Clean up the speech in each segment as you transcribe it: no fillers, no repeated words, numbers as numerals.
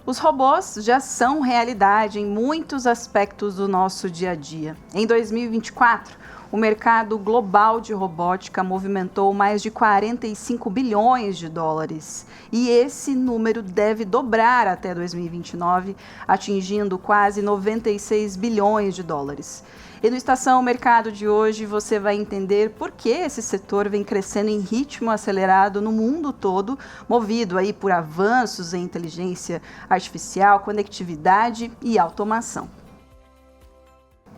Os robôs já são realidade em muitos aspectos do nosso dia a dia. Em 2024, o mercado global de robótica movimentou mais de 45 bilhões de dólares. E esse número deve dobrar até 2029, atingindo quase 96 bilhões de dólares. E no Estação Mercado de hoje você vai entender por que esse setor vem crescendo em ritmo acelerado no mundo todo, movido aí por avanços em inteligência artificial, conectividade e automação.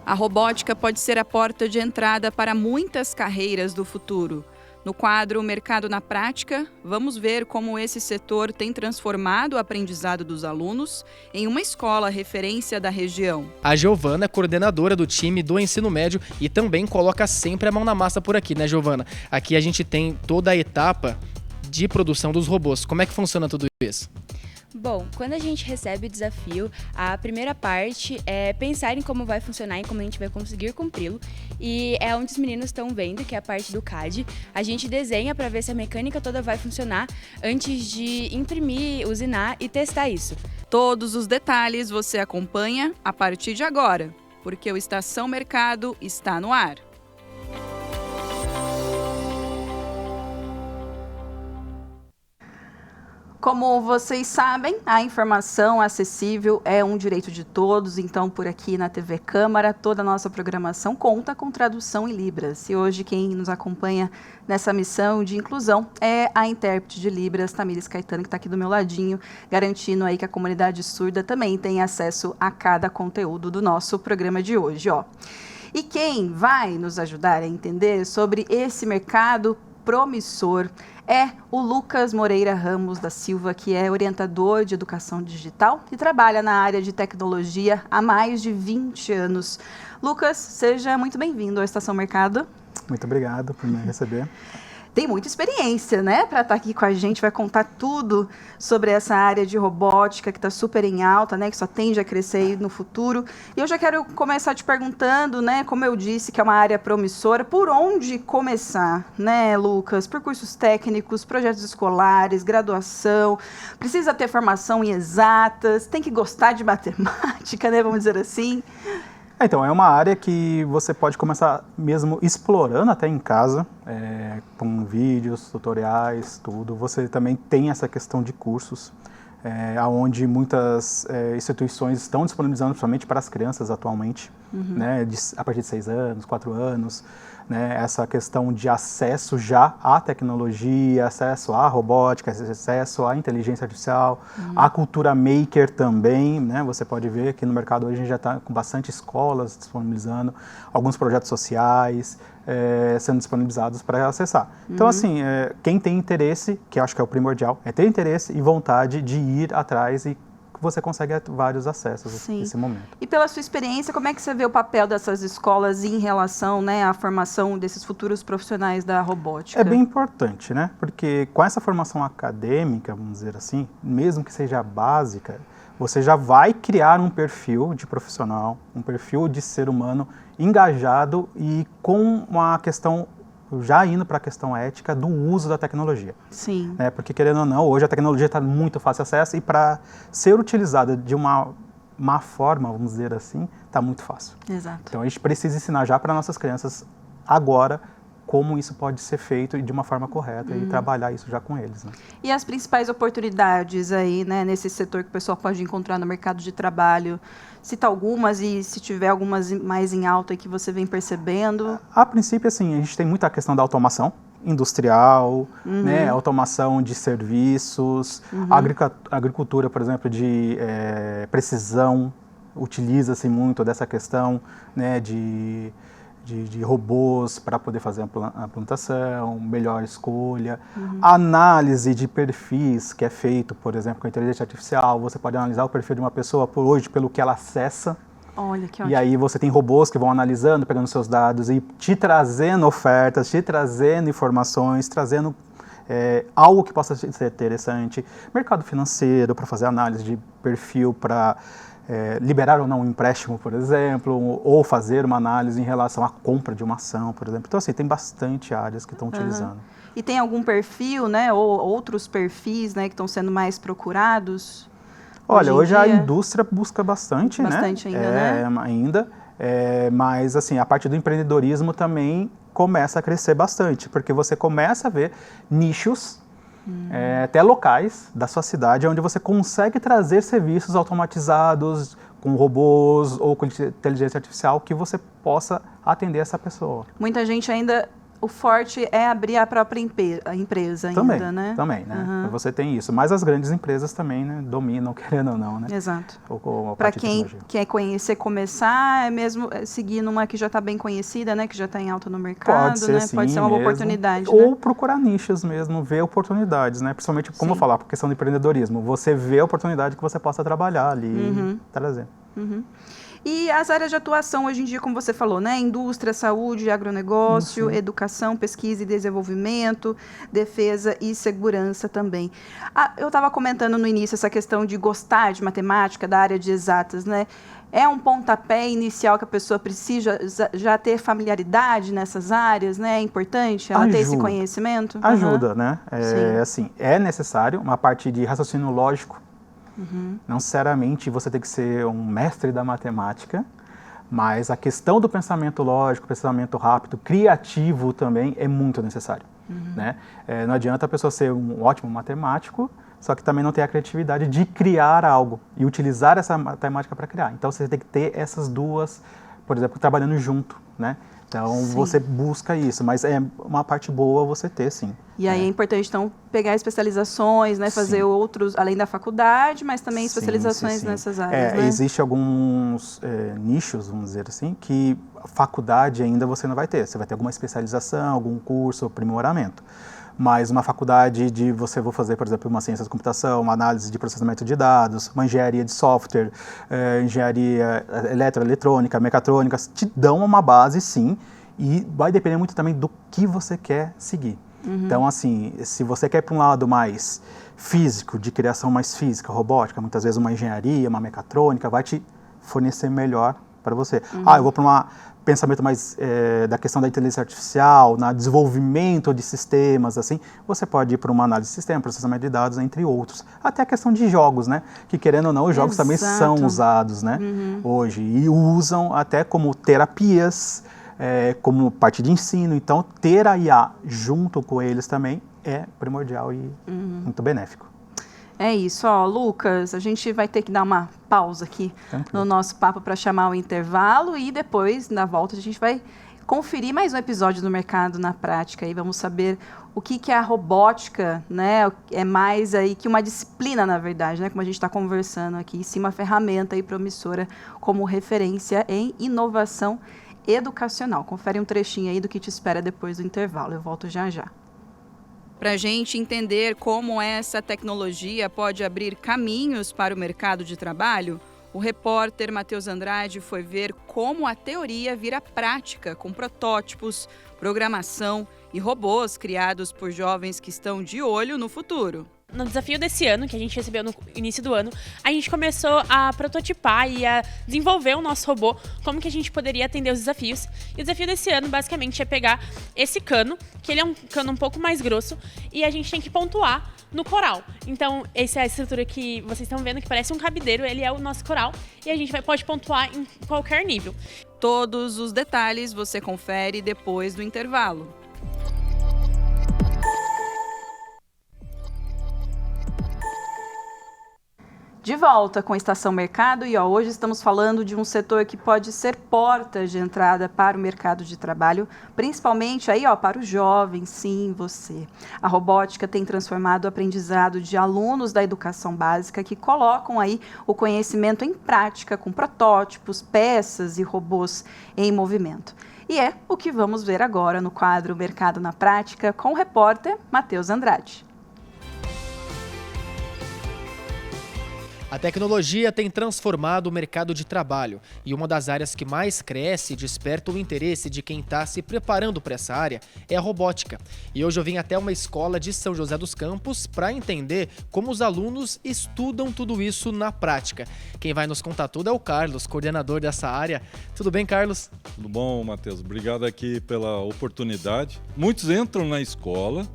A robótica pode ser a porta de entrada para muitas carreiras do futuro. No quadro Mercado na Prática, vamos ver como esse setor tem transformado o aprendizado dos alunos em uma escola referência da região. A Giovana é coordenadora do time do ensino médio e também coloca sempre a mão na massa por aqui, né, Giovana? Aqui a gente tem toda a etapa de produção dos robôs. Como é que funciona tudo isso? Bom, quando a gente recebe o desafio, a primeira parte é pensar em como vai funcionar e como a gente vai conseguir cumpri-lo. E é onde os meninos estão vendo, que é a parte do CAD. A gente desenha para ver se a mecânica toda vai funcionar antes de imprimir, usinar e testar isso. Todos os detalhes você acompanha a partir de agora, porque o Estação Mercado está no ar. Como vocês sabem, a informação acessível é um direito de todos, então por aqui na TV Câmara, toda a nossa programação conta com tradução em Libras. E hoje quem nos acompanha nessa missão de inclusão é a intérprete de Libras, Tamires Caetano, que está aqui do meu ladinho, garantindo aí que a comunidade surda também tem acesso a cada conteúdo do nosso programa de hoje, ó. E quem vai nos ajudar a entender sobre esse mercado promissor é o Lucas Moreira Ramos da Silva, que é orientador de educação digital e trabalha na área de tecnologia há mais de 20 anos. Lucas, seja muito bem-vindo à Estação Mercado. Muito obrigado por me receber. Tem muita experiência, né, para estar aqui com a gente, vai contar tudo sobre essa área de robótica que está super em alta, né, que só tende a crescer aí no futuro. E eu já quero começar te perguntando, né, como eu disse, que é uma área promissora, por onde começar, né, Lucas? Por cursos técnicos, projetos escolares, graduação, precisa ter formação em exatas, tem que gostar de matemática, né, vamos dizer assim. Então, é uma área que você pode começar mesmo explorando até em casa, com vídeos, tutoriais, tudo. Você também tem essa questão de cursos, onde muitas instituições estão disponibilizando, principalmente para as crianças atualmente, né, a partir de 6 anos, 4 anos, né, essa questão de acesso já à tecnologia, acesso à robótica, acesso à inteligência artificial, à cultura maker também, né, você pode ver que no mercado hoje a gente já está com bastante escolas disponibilizando, alguns projetos sociais sendo disponibilizados para acessar. Então, assim, quem tem interesse, que eu acho que é o primordial, é ter interesse e vontade de ir atrás e você consegue vários acessos nesse momento. E pela sua experiência, como é que você vê o papel dessas escolas em relação, né, à formação desses futuros profissionais da robótica? É bem importante, né? Porque com essa formação acadêmica, vamos dizer assim, mesmo que seja básica, você já vai criar um perfil de profissional, um perfil de ser humano engajado e com uma questão já indo para a questão ética do uso da tecnologia. Sim. Né? Porque, querendo ou não, hoje a tecnologia está muito fácil acesso e para ser utilizada de uma má forma, vamos dizer assim, está muito fácil. Exato. Então a gente precisa ensinar já para nossas crianças agora como isso pode ser feito de uma forma correta e trabalhar isso já com eles. Né? E as principais oportunidades aí, né, nesse setor que o pessoal pode encontrar no mercado de trabalho? Cita algumas e se tiver algumas mais em alta aí que você vem percebendo. A princípio, assim, a gente tem muita questão da automação industrial, né, automação de serviços, agricultura, por exemplo, de precisão, utiliza-se muito dessa questão, né, de robôs para poder fazer a plantação, melhor escolha, análise de perfis que é feito, por exemplo, com a inteligência artificial, você pode analisar o perfil de uma pessoa por hoje pelo que ela acessa. Olha, que ótimo. E aí você tem robôs que vão analisando, pegando seus dados e te trazendo ofertas, te trazendo informações, trazendo algo que possa ser interessante. Mercado financeiro para fazer análise de perfil para liberar ou não um empréstimo, por exemplo, ou fazer uma análise em relação à compra de uma ação, por exemplo. Então, assim, tem bastante áreas que estão utilizando. E tem algum perfil, né, ou outros perfis, né, que estão sendo mais procurados? Olha, hoje a dia? indústria busca bastante, né? Bastante ainda, né? Ainda, mas assim, a parte do empreendedorismo também começa a crescer bastante, porque você começa a ver nichos, até locais da sua cidade, onde você consegue trazer serviços automatizados, com robôs ou com inteligência artificial, que você possa atender essa pessoa. Muita gente ainda, o forte é abrir a própria empresa ainda, né? Também, né? Você tem isso. Mas as grandes empresas também, né, dominam, querendo ou não, né? Exato. A Para parte de quem tecnologia. quer conhecer, começar, é mesmo seguir numa que já está bem conhecida, né? Que já está em alta no mercado, Pode ser, né? sim, Pode ser uma boa mesmo. oportunidade, Ou né? procurar nichos mesmo, ver oportunidades, né? Principalmente, como eu falar, por questão do empreendedorismo. Você vê a oportunidade que você possa trabalhar ali e trazer. E as áreas de atuação hoje em dia, como você falou, né? Indústria, saúde, agronegócio, educação, pesquisa e desenvolvimento, defesa e segurança também. Eu estava comentando no início essa questão de gostar de matemática, da área de exatas, né? É um pontapé inicial que a pessoa precisa já ter familiaridade nessas áreas, né? É importante ela ter esse conhecimento? Ajuda, né? Sim. Assim, é necessário uma parte de raciocínio lógico. Não necessariamente você tem que ser um mestre da matemática, mas a questão do pensamento lógico, pensamento rápido, criativo também é muito necessário. Né? Não adianta a pessoa ser um ótimo matemático, só que também não ter a criatividade de criar algo e utilizar essa matemática para criar. Então você tem que ter essas duas, por exemplo, trabalhando junto, né? Então você busca isso, mas é uma parte boa você ter, sim. E aí é importante, então, pegar especializações, né? Fazer outros, além da faculdade, mas também especializações nessas áreas, né? Existem alguns nichos, vamos dizer assim, que faculdade ainda você não vai ter. Você vai ter alguma especialização, algum curso, aprimoramento. Mas uma faculdade vou fazer, por exemplo, uma ciência da computação, uma análise de processamento de dados, uma engenharia de software, engenharia eletroeletrônica, mecatrônica, te dão uma base, sim, e vai depender muito também do que você quer seguir. Então, assim, se você quer ir para um lado mais físico, de criação mais física, robótica, muitas vezes uma engenharia, uma mecatrônica, vai te fornecer melhor para você. Eu vou para um pensamento mais da questão da inteligência artificial, no desenvolvimento de sistemas, assim, você pode ir para uma análise de sistema, processamento de dados, entre outros. Até a questão de jogos, né? Que, querendo ou não, os jogos também são usados, né? Hoje, e usam até como terapias, como parte de ensino. Então, ter a IA junto com eles também é primordial e muito benéfico. É isso, ó, Lucas, a gente vai ter que dar uma pausa aqui no nosso papo para chamar o intervalo e depois, na volta, a gente vai conferir mais um episódio do Mercado na Prática e vamos saber o que é a robótica, né? É mais aí que uma disciplina, na verdade, né? Como a gente está conversando aqui, sim, uma ferramenta aí promissora como referência em inovação educacional. Confere um trechinho aí do que te espera depois do intervalo. Eu volto já já. Para a gente entender como essa tecnologia pode abrir caminhos para o mercado de trabalho, o repórter Matheus Andrade foi ver como a teoria vira prática com protótipos, programação e robôs criados por jovens que estão de olho no futuro. No desafio desse ano, que a gente recebeu no início do ano, a gente começou a prototipar e a desenvolver o nosso robô, como que a gente poderia atender os desafios. E o desafio desse ano, basicamente, é pegar esse cano, que ele é um cano um pouco mais grosso, e a gente tem que pontuar no coral. Então, essa é a estrutura que vocês estão vendo, que parece um cabideiro, ele é o nosso coral, e a gente pode pontuar em qualquer nível. Todos os detalhes você confere depois do intervalo. De volta com a Estação Mercado e hoje estamos falando de um setor que pode ser porta de entrada para o mercado de trabalho, principalmente aí, para os jovens, sim, você. A robótica tem transformado o aprendizado de alunos da educação básica que colocam aí o conhecimento em prática com protótipos, peças e robôs em movimento. E é o que vamos ver agora no quadro Mercado na Prática com o repórter Matheus Andrade. A tecnologia tem transformado o mercado de trabalho e uma das áreas que mais cresce e desperta o interesse de quem está se preparando para essa área é a robótica. E hoje eu vim até uma escola de São José dos Campos para entender como os alunos estudam tudo isso na prática. Quem vai nos contar tudo é o Carlos, coordenador dessa área. Tudo bem, Carlos? Tudo bom, Matheus? Obrigado aqui pela oportunidade. Muitos entram na escola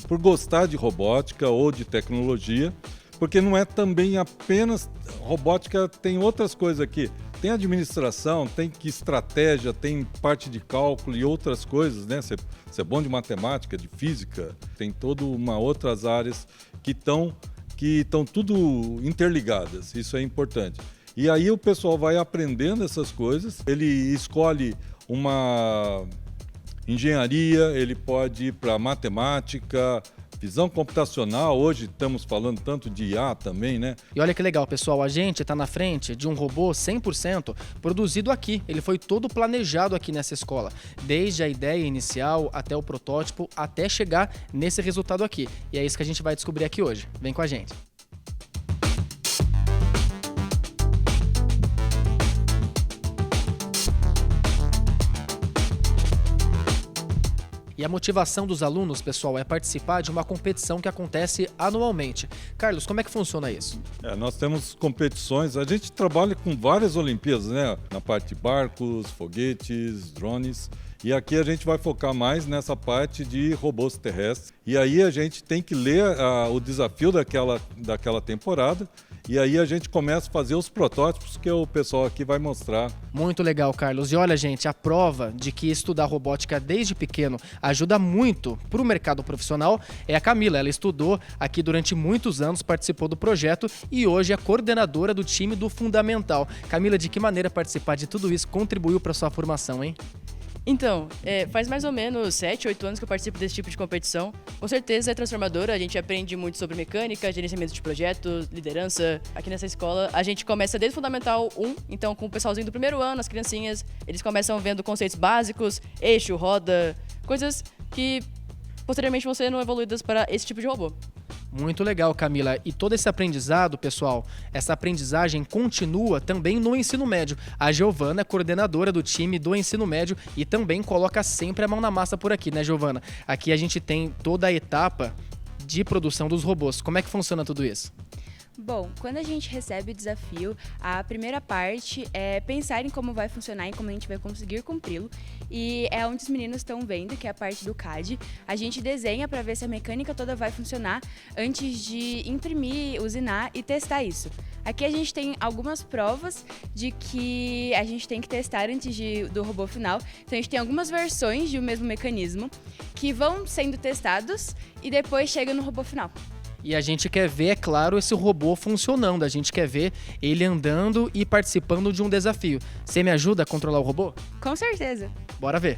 por gostar de robótica ou de tecnologia, porque não é também apenas robótica, tem outras coisas aqui. Tem administração, tem estratégia, tem parte de cálculo e outras coisas, né? Você é bom de matemática, de física, tem toda uma outras áreas que estão tudo interligadas, isso é importante. E aí o pessoal vai aprendendo essas coisas, ele escolhe uma engenharia, ele pode ir para matemática, visão computacional, hoje estamos falando tanto de IA também, né? E olha que legal, pessoal, a gente está na frente de um robô 100% produzido aqui. Ele foi todo planejado aqui nessa escola, desde a ideia inicial até o protótipo, até chegar nesse resultado aqui. E é isso que a gente vai descobrir aqui hoje. Vem com a gente. E a motivação dos alunos, pessoal, é participar de uma competição que acontece anualmente. Carlos, como é que funciona isso? Nós temos competições, a gente trabalha com várias Olimpíadas, né? Na parte de barcos, foguetes, drones. E aqui a gente vai focar mais nessa parte de robôs terrestres. E aí a gente tem que ler o desafio daquela temporada. E aí a gente começa a fazer os protótipos que o pessoal aqui vai mostrar. Muito legal, Carlos. E olha, gente, a prova de que estudar robótica desde pequeno ajuda muito para o mercado profissional é a Camila. Ela estudou aqui durante muitos anos, participou do projeto e hoje é coordenadora do time do Fundamental. Camila, de que maneira participar de tudo isso contribuiu para sua formação, hein? Então, faz mais ou menos 7, 8 anos que eu participo desse tipo de competição. Com certeza é transformadora, a gente aprende muito sobre mecânica, gerenciamento de projetos, liderança. Aqui nessa escola, a gente começa desde o Fundamental 1, então com o pessoalzinho do primeiro ano, as criancinhas, eles começam vendo conceitos básicos, eixo, roda, coisas que posteriormente vão sendo evoluídas para esse tipo de robô. Muito legal, Camila. E todo esse aprendizado, pessoal, essa aprendizagem continua também no ensino médio. A Giovana é coordenadora do time do ensino médio e também coloca sempre a mão na massa por aqui, né, Giovana? Aqui a gente tem toda a etapa de produção dos robôs. Como é que funciona tudo isso? Bom, quando a gente recebe o desafio, a primeira parte é pensar em como vai funcionar e como a gente vai conseguir cumpri-lo. E é onde os meninos estão vendo, que é a parte do CAD. A gente desenha para ver se a mecânica toda vai funcionar antes de imprimir, usinar e testar isso. Aqui a gente tem algumas provas de que a gente tem que testar antes do robô final. Então a gente tem algumas versões de um mesmo mecanismo que vão sendo testados e depois chega no robô final. E a gente quer ver, é claro, esse robô funcionando. A gente quer ver ele andando e participando de um desafio. Você me ajuda a controlar o robô? Com certeza. Bora ver.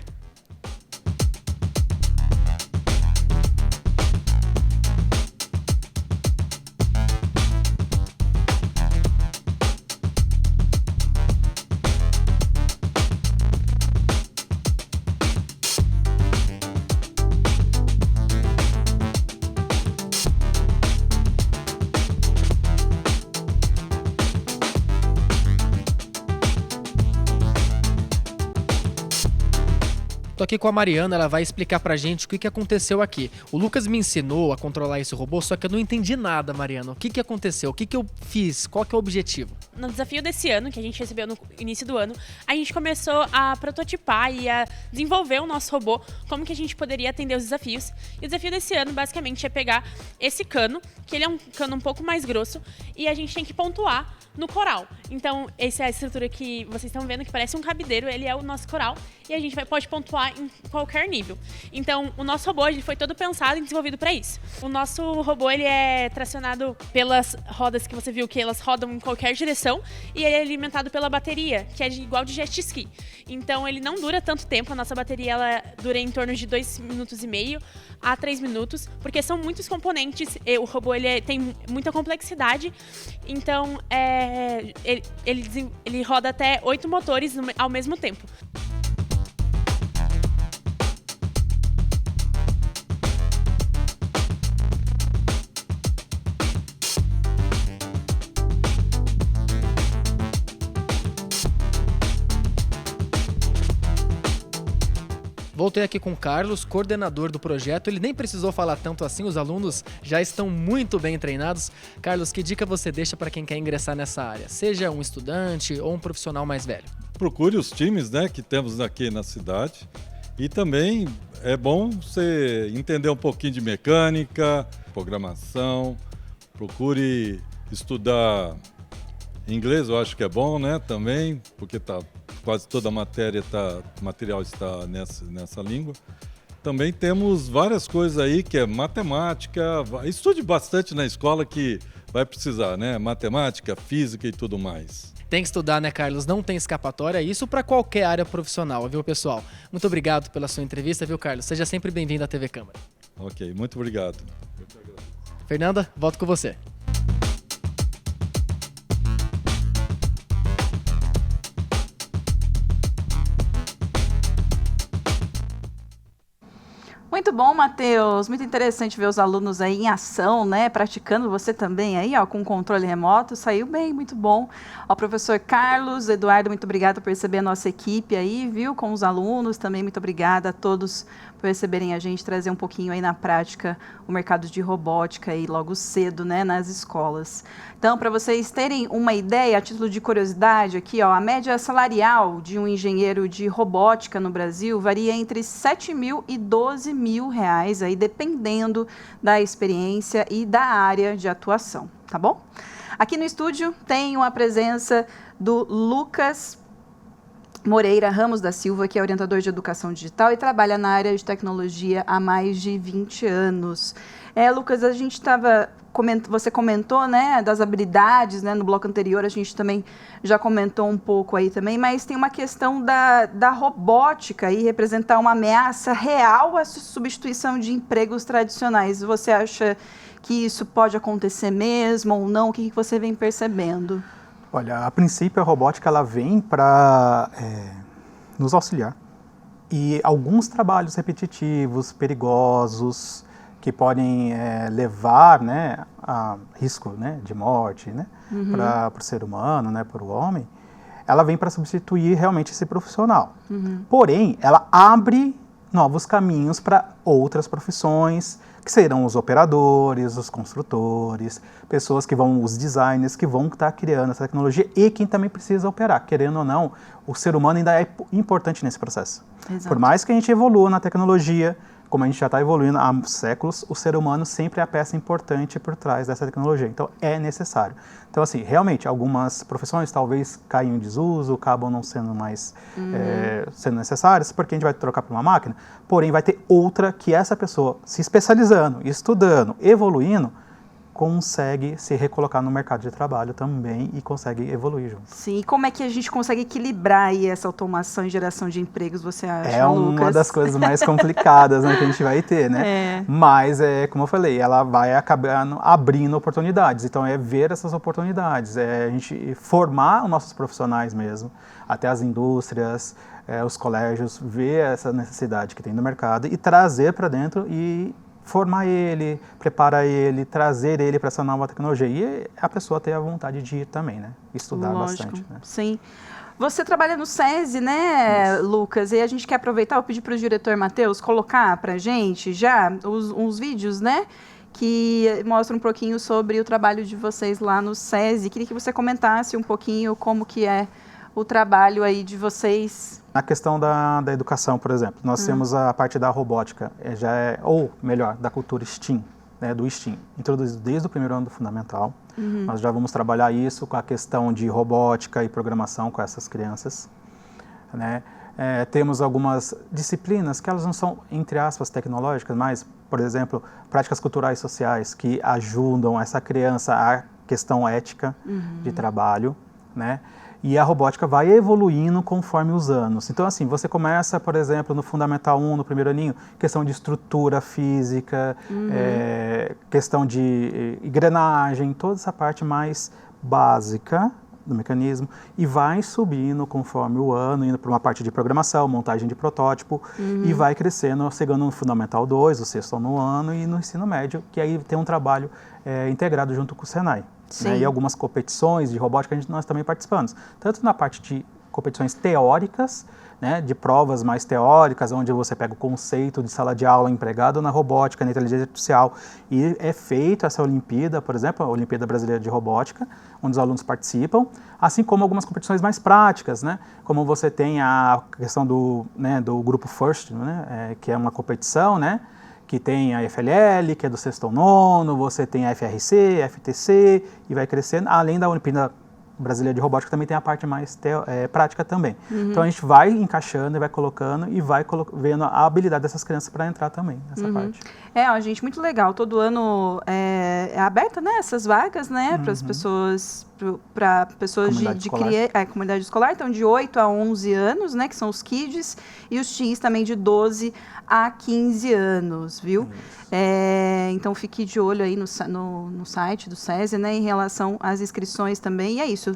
Tô aqui com a Mariana, ela vai explicar pra gente o que aconteceu aqui. O Lucas me ensinou a controlar esse robô, só que eu não entendi nada, Mariana. O que aconteceu? O que eu fiz? Qual que é o objetivo? No desafio desse ano, que a gente recebeu no início do ano, a gente começou a prototipar e a desenvolver o nosso robô, como que a gente poderia atender os desafios. E o desafio desse ano, basicamente, é pegar esse cano, que ele é um cano um pouco mais grosso, e a gente tem que pontuar no coral. Então, essa é a estrutura que vocês estão vendo, que parece um cabideiro, ele é o nosso coral, e a gente pode pontuar em qualquer nível. Então, o nosso robô ele foi todo pensado e desenvolvido para isso. O nosso robô ele é tracionado pelas rodas que você viu, que elas rodam em qualquer direção, e ele é alimentado pela bateria, que é igual de jet ski. Então, ele não dura tanto tempo, a nossa bateria ela dura em torno de 2,5 minutos a 3 minutos, porque são muitos componentes, o robô tem muita complexidade, então ele roda até 8 motores ao mesmo tempo. Voltei aqui com o Carlos, coordenador do projeto. Ele nem precisou falar tanto assim, os alunos já estão muito bem treinados. Carlos, que dica você deixa para quem quer ingressar nessa área? Seja um estudante ou um profissional mais velho. Procure os times, né, que temos aqui na cidade. E também é bom você entender um pouquinho de mecânica, programação, Procure estudar inglês, eu acho que é bom, né? Também, porque quase toda a material está nessa língua. Também temos várias coisas aí, que é matemática. Estude bastante na escola que vai precisar, né? Matemática, física e tudo mais. Tem que estudar, né, Carlos? Não tem escapatória. Isso para qualquer área profissional, viu, pessoal? Muito obrigado pela sua entrevista, viu, Carlos? Seja sempre bem-vindo à TV Câmara. Ok, muito obrigado. Fernanda, volto com você. Muito bom, Matheus. Muito interessante ver os alunos aí em ação, né? Praticando, você também aí, ó, com controle remoto. Saiu bem, muito bom. Ó, professor Carlos, Eduardo, muito obrigada por receber a nossa equipe aí, viu? Com os alunos também, muito obrigada a todos por receberem a gente, trazer um pouquinho aí na prática o mercado de robótica aí logo cedo, né, nas escolas. Então, para vocês terem uma ideia, a título de curiosidade aqui, ó, a média salarial de um engenheiro de robótica no Brasil varia entre 7 mil e 12 mil reais, aí, dependendo da experiência e da área de atuação, tá bom? Aqui no estúdio tem a presença do Lucas Moreira Ramos da Silva, que é orientador de educação digital e trabalha na área de tecnologia há mais de 20 anos. Lucas, a gente você comentou, né, das habilidades, né, no bloco anterior a gente também já comentou um pouco aí também, mas tem uma questão da robótica e representar uma ameaça real à substituição de empregos tradicionais. Você acha que isso pode acontecer mesmo ou não? O que você vem percebendo? Olha, a princípio a robótica ela vem para nos auxiliar. E alguns trabalhos repetitivos, perigosos, que podem levar, né, a risco, né, de morte, né, para o ser humano, né, para o homem, ela vem para substituir realmente esse profissional. Porém, ela abre novos caminhos para outras profissões, que serão os operadores, os construtores, pessoas que os designers que vão estar criando essa tecnologia e quem também precisa operar. Querendo ou não, o ser humano ainda é importante nesse processo. Exato. Por mais que a gente evolua na tecnologia, como a gente já está evoluindo há séculos, o ser humano sempre é a peça importante por trás dessa tecnologia. Então, é necessário. Então, assim, realmente, algumas profissões talvez caiam em desuso, acabam não sendo mais sendo necessárias, porque a gente vai trocar por uma máquina, porém vai ter outra que essa pessoa, se especializando, estudando, evoluindo, consegue se recolocar no mercado de trabalho também e consegue evoluir junto. Sim, e como é que a gente consegue equilibrar aí essa automação e geração de empregos, você acha, É Lucas? uma das coisas mais complicadas, né, que a gente vai ter, né? Mas, como eu falei, ela vai acabar abrindo oportunidades. Então, é ver essas oportunidades, a gente formar os nossos profissionais mesmo, até as indústrias, os colégios, ver essa necessidade que tem no mercado e trazer para dentro e formar ele, preparar ele, trazer ele para essa nova tecnologia. E a pessoa ter a vontade de ir também, né? Estudar bastante. Né? Sim. Você trabalha no SESI, né, Isso. Lucas? E a gente quer aproveitar, eu pedi para o diretor Matheus colocar para a gente já uns vídeos, né? Que mostram um pouquinho sobre o trabalho de vocês lá no SESI. Queria que você comentasse um pouquinho como que é o trabalho aí de vocês. Na questão da educação, por exemplo, nós temos a parte da robótica, ou melhor, da cultura STEAM, né, do STEAM, introduzido desde o primeiro ano do fundamental. Nós já vamos trabalhar isso com a questão de robótica e programação com essas crianças. Né? Temos algumas disciplinas que elas não são, entre aspas, tecnológicas, mas, por exemplo, práticas culturais e sociais que ajudam essa criança a questão ética de trabalho, né? E a robótica vai evoluindo conforme os anos. Então, assim, você começa, por exemplo, no Fundamental 1, no primeiro aninho, questão de estrutura física, questão de engrenagem, toda essa parte mais básica do mecanismo, e vai subindo conforme o ano, indo para uma parte de programação, montagem de protótipo, e vai crescendo, chegando no Fundamental 2, o sexto no ano, e no ensino médio, que aí tem um trabalho integrado junto com o Senai. Né? E algumas competições de robótica nós também participamos, tanto na parte de competições teóricas, né, de provas mais teóricas, onde você pega o conceito de sala de aula empregado na robótica, na inteligência artificial, e é feita essa Olimpíada, por exemplo, a Olimpíada Brasileira de Robótica, onde os alunos participam, assim como algumas competições mais práticas, né, como você tem a questão do grupo FIRST, né, que é uma competição, né, que tem a FLL, que é do sexto ao nono, você tem a FRC, FTC, e vai crescendo, além da Olimpíada Brasileira de Robótica, também tem a parte mais prática também. Então a gente vai encaixando e vai colocando e vai vendo a habilidade dessas crianças para entrar também nessa parte. Ó, gente, muito legal. Todo ano é aberta, né, essas vagas, né, para as pessoas, para pessoas de comunidade escolar, então de 8 a 11 anos, né, que são os kids, e os teens também de 12 a 15 anos, viu? Então fique de olho aí no site do SESI, né, em relação às inscrições também, e é isso.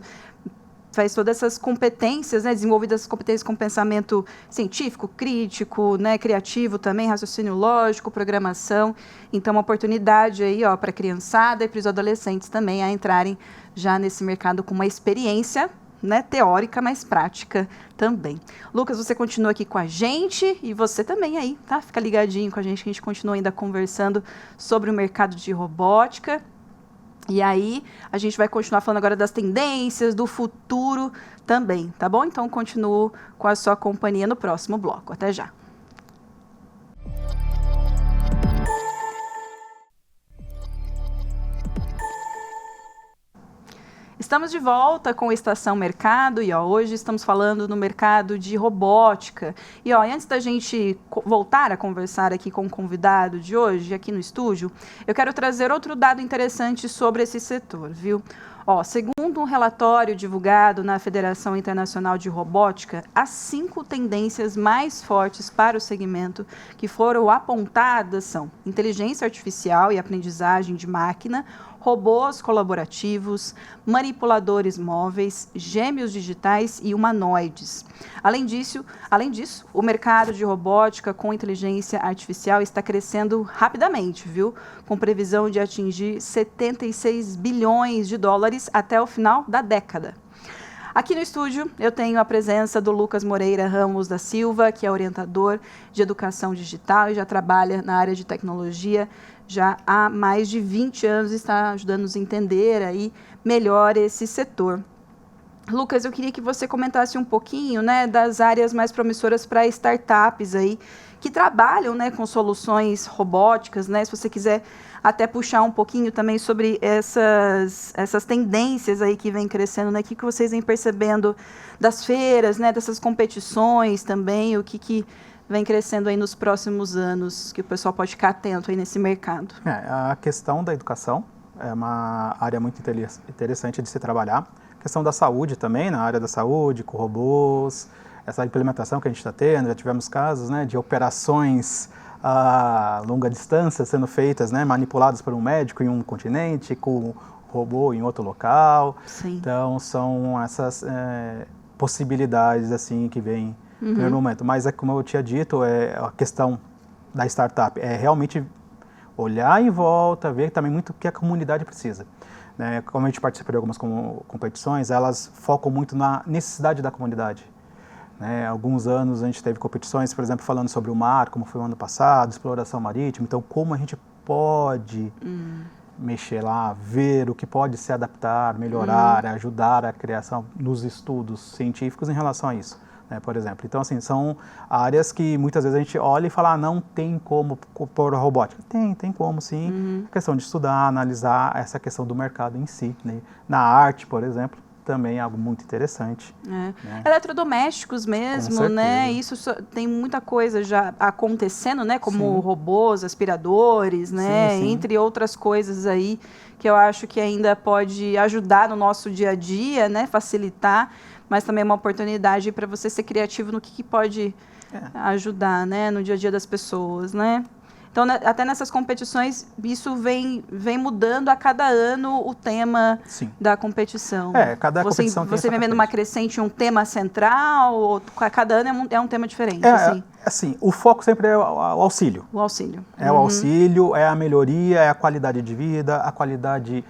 Faz todas essas competências, né, desenvolvidas essas competências com pensamento científico, crítico, né, criativo também, raciocínio lógico, programação. Então, uma oportunidade aí, ó, para a criançada e para os adolescentes também a entrarem já nesse mercado com uma experiência, né, teórica, mas prática também. Lucas, você continua aqui com a gente e você também aí, tá? Fica ligadinho com a gente, que a gente continua ainda conversando sobre o mercado de robótica. E aí, a gente vai continuar falando agora das tendências, do futuro também, tá bom? Então, continuo com a sua companhia no próximo bloco. Até já. Estamos de volta com a Estação Mercado e hoje estamos falando no mercado de robótica. E antes da gente voltar a conversar aqui com o convidado de hoje, aqui no estúdio, eu quero trazer outro dado interessante sobre esse setor, viu? Segundo um relatório divulgado na Federação Internacional de Robótica, as 5 tendências mais fortes para o segmento que foram apontadas são inteligência artificial e aprendizagem de máquina, robôs colaborativos, manipuladores móveis, gêmeos digitais e humanoides. Além disso, o mercado de robótica com inteligência artificial está crescendo rapidamente, viu? Com previsão de atingir 76 bilhões de dólares até o final da década. Aqui no estúdio, eu tenho a presença do Lucas Moreira Ramos da Silva, que é orientador de educação digital e já trabalha na área de tecnologia já há mais de 20 anos, está ajudando-nos a entender aí melhor esse setor. Lucas, eu queria que você comentasse um pouquinho, né, das áreas mais promissoras para startups aí, que trabalham, né, com soluções robóticas, né, se você quiser até puxar um pouquinho também sobre essas tendências aí que vem crescendo, né, o que vocês vêm percebendo das feiras, né, dessas competições também, o que vem crescendo aí nos próximos anos, que o pessoal pode ficar atento aí nesse mercado. A questão da educação é uma área muito interessante de se trabalhar. A questão da saúde também, na área da saúde, com robôs, essa implementação que a gente está tendo, já tivemos casos, né, de operações a longa distância sendo feitas, né, manipuladas por um médico em um continente, com um robô em outro local. Sim. Então, são essas possibilidades assim que vêm no primeiro momento. Mas, como eu tinha dito, a questão da startup é realmente olhar em volta, ver também muito o que a comunidade precisa. Né? Como a gente participa de algumas competições, elas focam muito na necessidade da comunidade. Né? Alguns anos a gente teve competições, por exemplo, falando sobre o mar, como foi o ano passado, exploração marítima. Então, como a gente pode mexer lá, ver o que pode se adaptar, melhorar, ajudar a criação nos estudos científicos em relação a isso. Por exemplo. Então, assim, são áreas que muitas vezes a gente olha e fala, não tem como pôr a robótica. Tem como sim. A questão de estudar, analisar essa questão do mercado em si. Né? Na arte, por exemplo, também é algo muito interessante. Né? Eletrodomésticos mesmo, né? Isso tem muita coisa já acontecendo, né? Como robôs, aspiradores, né? Sim. Entre outras coisas aí que eu acho que ainda pode ajudar no nosso dia a dia, né? Facilitar, mas também é uma oportunidade para você ser criativo no que pode ajudar, né? No dia a dia das pessoas, né? Então, até nessas competições, isso vem mudando a cada ano o tema da competição. Cada competição tem você vem vendo uma crescente, um tema central, ou cada ano é um tema diferente? Assim, o foco sempre é o auxílio. O auxílio. É o auxílio, é a melhoria, é a qualidade de vida, a qualidade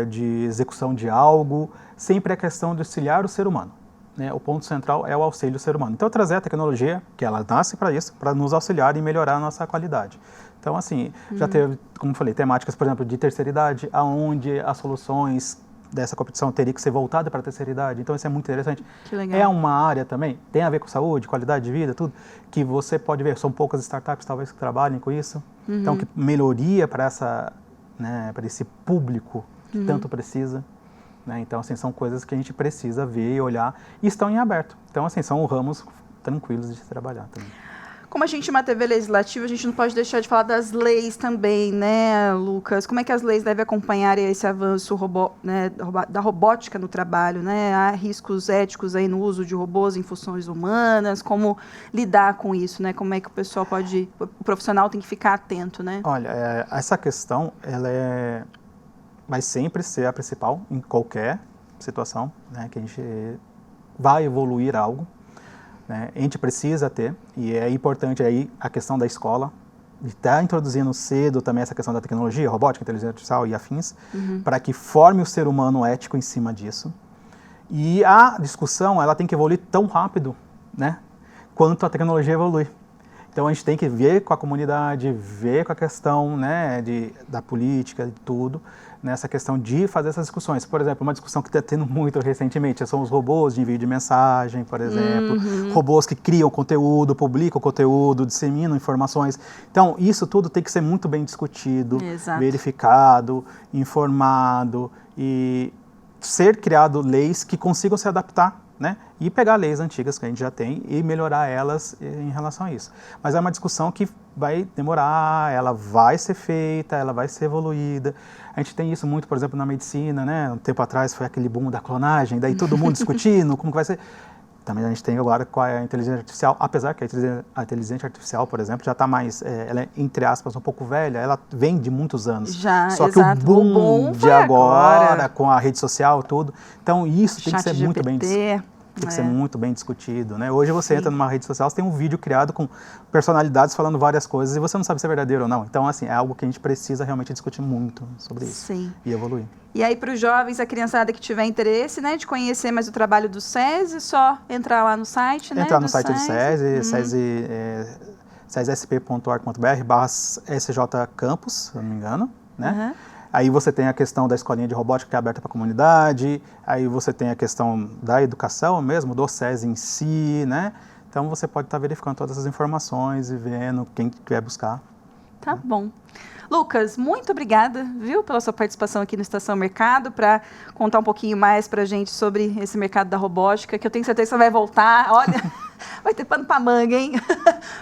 de execução de algo. Sempre é questão de auxiliar o ser humano. Né? O ponto central é o auxílio ao ser humano. Então, trazer a tecnologia, que ela nasce para isso, para nos auxiliar e melhorar a nossa qualidade. Então, assim, já teve, como eu falei, temáticas, por exemplo, de terceira idade, onde as soluções dessa competição teria que ser voltada para a terceira idade. Então, isso é muito interessante. Que legal. É uma área também, tem a ver com saúde, qualidade de vida, tudo, que você pode ver, são poucas startups talvez que trabalhem com isso. Então, que melhoria para para esse público que tanto precisa. Né? Então, assim, são coisas que a gente precisa ver e olhar e estão em aberto. Então, assim, são ramos tranquilos de se trabalhar também. Como a gente é uma TV legislativa, a gente não pode deixar de falar das leis também, né, Lucas? Como é que as leis devem acompanhar esse avanço da robótica no trabalho, né? Há riscos éticos aí no uso de robôs em funções humanas, como lidar com isso, né? Como é que o profissional tem que ficar atento, né? Olha, essa questão, vai sempre ser a principal em qualquer situação, né, que a gente vai evoluir algo. Né? A gente precisa ter, e é importante aí a questão da escola, de estar introduzindo cedo também essa questão da tecnologia, robótica, inteligência artificial e afins, para que forme o ser humano ético em cima disso. E a discussão, ela tem que evoluir tão rápido, né, quanto a tecnologia evolui. Então a gente tem que ver com a comunidade, ver com a questão, né, da política, de tudo, nessa questão de fazer essas discussões. Por exemplo, uma discussão que está tendo muito recentemente são os robôs de envio de mensagem, por exemplo, robôs que criam conteúdo, publicam conteúdo, disseminam informações. Então, isso tudo tem que ser muito bem discutido, verificado, informado e ser criado leis que consigam se adaptar, né? E pegar leis antigas que a gente já tem e melhorar elas em relação a isso. Mas é uma discussão que vai demorar, ela vai ser feita, ela vai ser evoluída. A gente tem isso muito, por exemplo, na medicina, né? Um tempo atrás foi aquele boom da clonagem, daí todo mundo discutindo como que vai ser. Também a gente tem agora com a inteligência artificial, apesar que a inteligência artificial, por exemplo, já está mais, ela é, entre aspas, um pouco velha, ela vem de muitos anos. Já, só que exato. o boom de agora, com a rede social, tudo. Então, isso tem que ser muito bem tem que ser muito bem discutido, né? Hoje você entra numa rede social, você tem um vídeo criado com personalidades falando várias coisas e você não sabe se é verdadeiro ou não. Então, assim, é algo que a gente precisa realmente discutir muito sobre isso e evoluir. E aí, para os jovens, a criançada que tiver interesse, né, de conhecer mais o trabalho do SESI, só entrar lá no site, né? Entrar no site do SESI, sesp.org.br/SJ Campus, se eu não me engano, né? Aí você tem a questão da escolinha de robótica que é aberta para a comunidade, aí você tem a questão da educação mesmo, do SESI em si, né? Então você pode estar verificando todas essas informações e vendo quem quer buscar. Tá bom. Lucas, muito obrigada, viu, pela sua participação aqui no Estação Mercado, para contar um pouquinho mais para a gente sobre esse mercado da robótica, que eu tenho certeza que você vai voltar, olha, vai ter pano para manga, hein,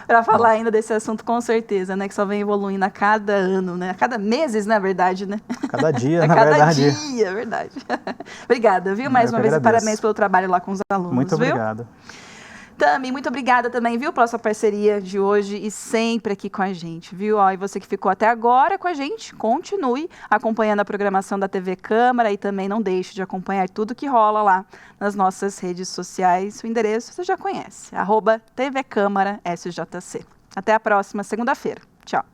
para falar ainda desse assunto, com certeza, né, que só vem evoluindo a cada ano, né, a cada meses, na verdade, né. Cada dia, na verdade. Cada dia, verdade. Obrigada, viu, mais uma vez, e parabéns pelo trabalho lá com os alunos, muito viu? Obrigado. Tami, muito obrigada também, viu, pela sua parceria de hoje e sempre aqui com a gente, viu? E você que ficou até agora com a gente, continue acompanhando a programação da TV Câmara e também não deixe de acompanhar tudo que rola lá nas nossas redes sociais. O endereço você já conhece, @TV Câmara SJC. Até a próxima segunda-feira. Tchau.